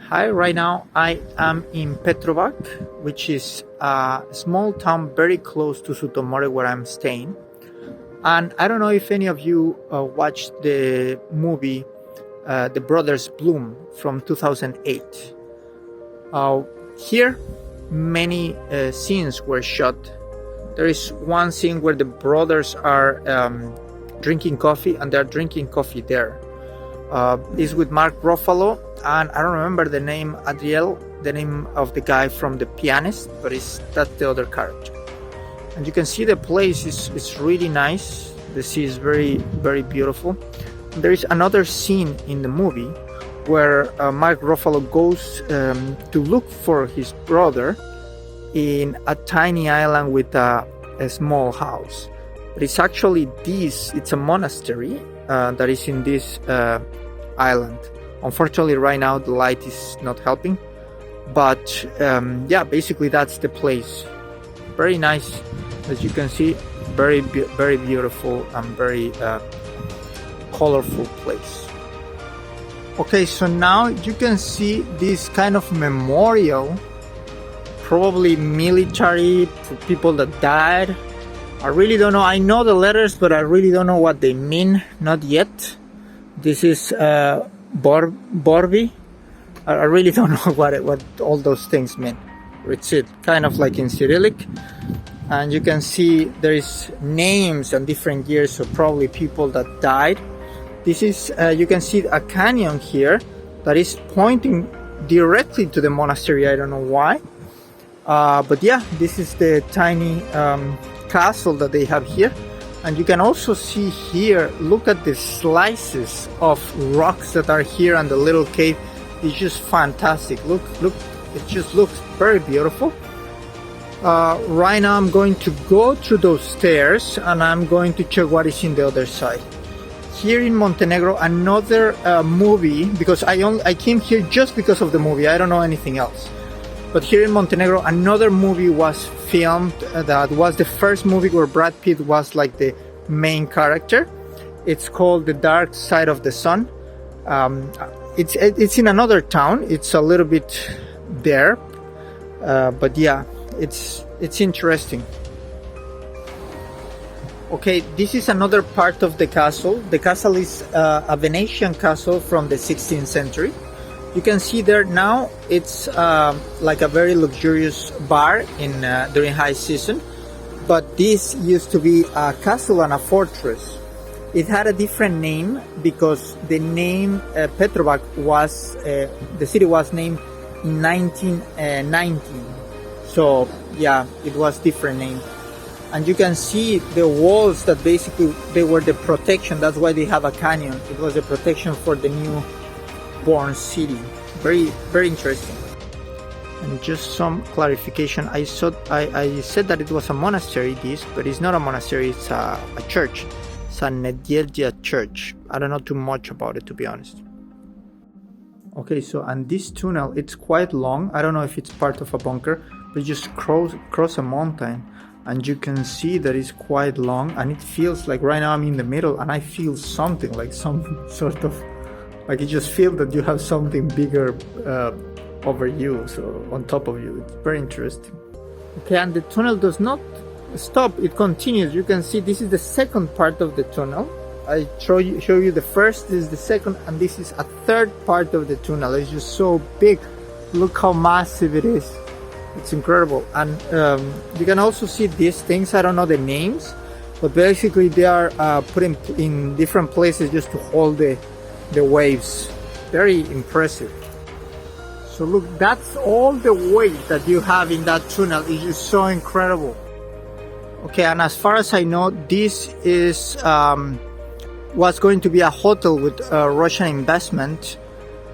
Hi, right now I am in Petrovac, which is a small town very close to Sutomore where I'm staying. And I don't know if any of you watched the movie The Brothers Bloom from 2008. Here, many scenes were shot. There is one scene where the brothers are drinking coffee, and they're drinking coffee there. Is with Mark Ruffalo, and I don't remember the name, Adriel, the name of the guy from The Pianist, but that's the other character. And you can see the place is really nice. The sea is very, very beautiful. And there is another scene in the movie where Mark Ruffalo goes to look for his brother in a tiny island with a small house. But it's actually it's a monastery that is in this island. Unfortunately, right now the light is not helping, but yeah, basically that's the place. Very nice, as you can see. Very beautiful and very colorful place. Okay, so now you can see this kind of memorial, probably military, for people that died. I really don't know. I know the letters, but I really don't know what they mean. Not yet. This is Borbi. I really don't know what all those things mean. It's kind of like in Cyrillic. And you can see there is names and different years, so probably people that died. This is, you can see a canyon here that is pointing directly to the monastery. I don't know why. But yeah, this is the tiny castle that they have here. And you can also see here, look at the slices of rocks that are here, and the little cave is just fantastic. Look, it just looks very beautiful. Right now I'm going to go through those stairs and I'm going to check what is in the other side. Here in Montenegro, another movie, because I came here just because of the movie, I don't know anything else. But here in Montenegro, another movie was filmed that was the first movie where Brad Pitt was like the main character. It's called The Dark Side of the Sun. It's in another town. It's a little bit there, but yeah, it's interesting. Okay, this is another part of the castle. The castle is a Venetian castle from the 16th century. You can see there now it's like a very luxurious bar during high season, but this used to be a castle and a fortress. It had a different name because the name Petrovac was the city was named in 1919. So yeah, it was different name. And you can see the walls that basically they were the protection. That's why they have a canyon. It was a protection for the new born city. Very, very interesting. And just some clarification, I said that it was a monastery, but it's not a monastery, it's a church. It's a Nedjelja church. I don't know too much about it, to be honest. Okay, so and this tunnel, it's quite long. I don't know if it's part of a bunker, but you just cross a mountain and you can see that it's quite long, and it feels like right now I'm in the middle and I feel something like some sort of, like you just feel that you have something bigger over you, so on top of you. It's very interesting. Okay, and the tunnel does not stop, it continues. You can see this is the second part of the tunnel. I show you the first, this is the second, and this is a third part of the tunnel. It's just so big. Look how massive it is. It's incredible. And you can also see these things, I don't know the names, but basically they are put in different places just to hold the waves. Very impressive. So look, that's all the weight that you have in that tunnel. It's just so incredible. Okay, and as far as I know, this is was going to be a hotel with Russian investment,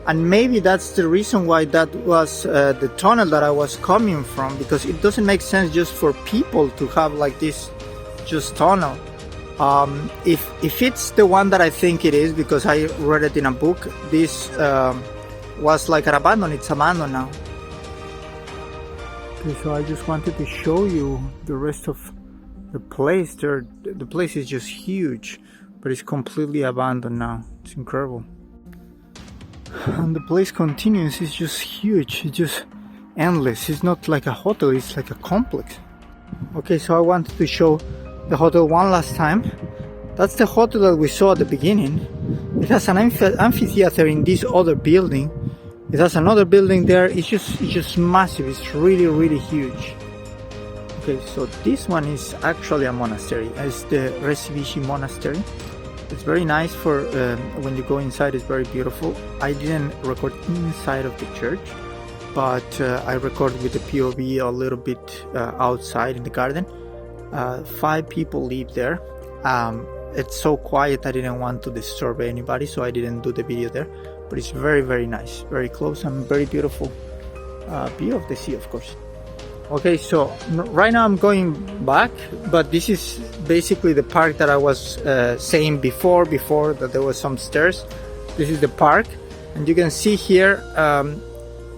and maybe that's the reason why that was the tunnel that I was coming from, because it doesn't make sense just for people to have like this just tunnel. If it's the one that I think it is, because I read it in a book, this was like an abandoned. It's abandoned now. Okay, so I just wanted to show you the rest of the place. The place is just huge, but it's completely abandoned now. It's incredible. And the place continues. It's just huge. It's just endless. It's not like a hotel, it's like a complex. Okay, so I wanted to show the hotel one last time. That's the hotel that we saw at the beginning. It has an amphitheater in this other building. It has another building there. It's just massive. It's really huge. Okay, so this one is actually a monastery. It's the Resivici Monastery. It's very nice for when you go inside. It's very beautiful. I didn't record inside of the church, but I recorded with the POV a little bit outside in the garden. 5 people live there. It's so quiet I didn't want to disturb anybody, so I didn't do the video there. But it's very nice, very close and very beautiful view of the sea, of course. Okay, so right now I'm going back, but this is basically the park that I was saying before that there was some stairs. This is the park, and you can see here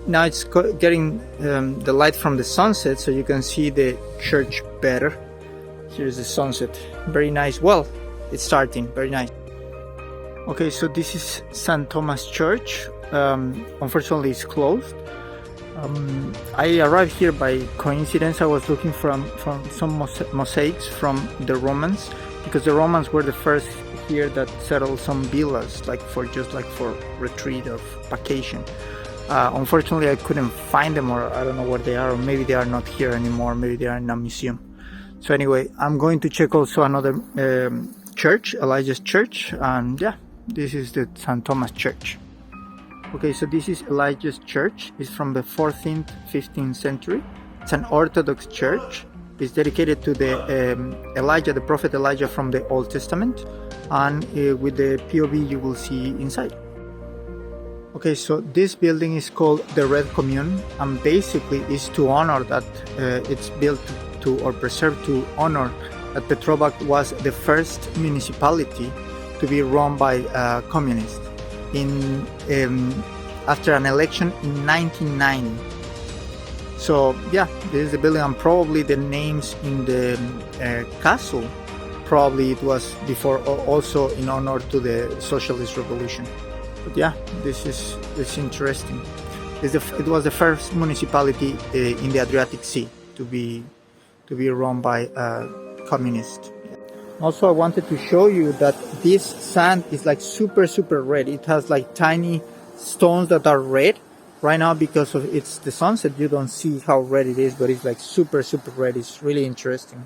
now it's getting the light from the sunset, so you can see the church better. Here's the sunset, very nice. Well, it's starting, very nice. Okay, so this is St. Thomas Church. Unfortunately it's closed. I arrived here by coincidence. I was looking from some mosaics from the Romans, because the Romans were the first here that settled some villas, like for retreat or vacation. Unfortunately I couldn't find them, or I don't know where they are, or maybe they are not here anymore, maybe they are in a museum. So anyway, I'm going to check also another church, Elijah's Church, and yeah, this is the St. Thomas Church. Okay, so this is Elijah's Church. It's from the 14th, 15th century. It's an Orthodox church. It's dedicated to the Elijah, the prophet Elijah from the Old Testament. And with the POV you will see inside. Okay, so this building is called the Red Commune, and basically is to honor that it's built to or preserved to honor that Petrovac was the first municipality to be run by communists after an election in 1990. So yeah, this is the building, and probably the names in the castle, probably it was before also in honor to the socialist revolution. But yeah, it's interesting. It was the first municipality in the Adriatic Sea to be run by communists. Also, I wanted to show you that this sand is like super red. It has like tiny stones that are red. Right now, because of it's the sunset, you don't see how red it is, but it's like super red. It's really interesting.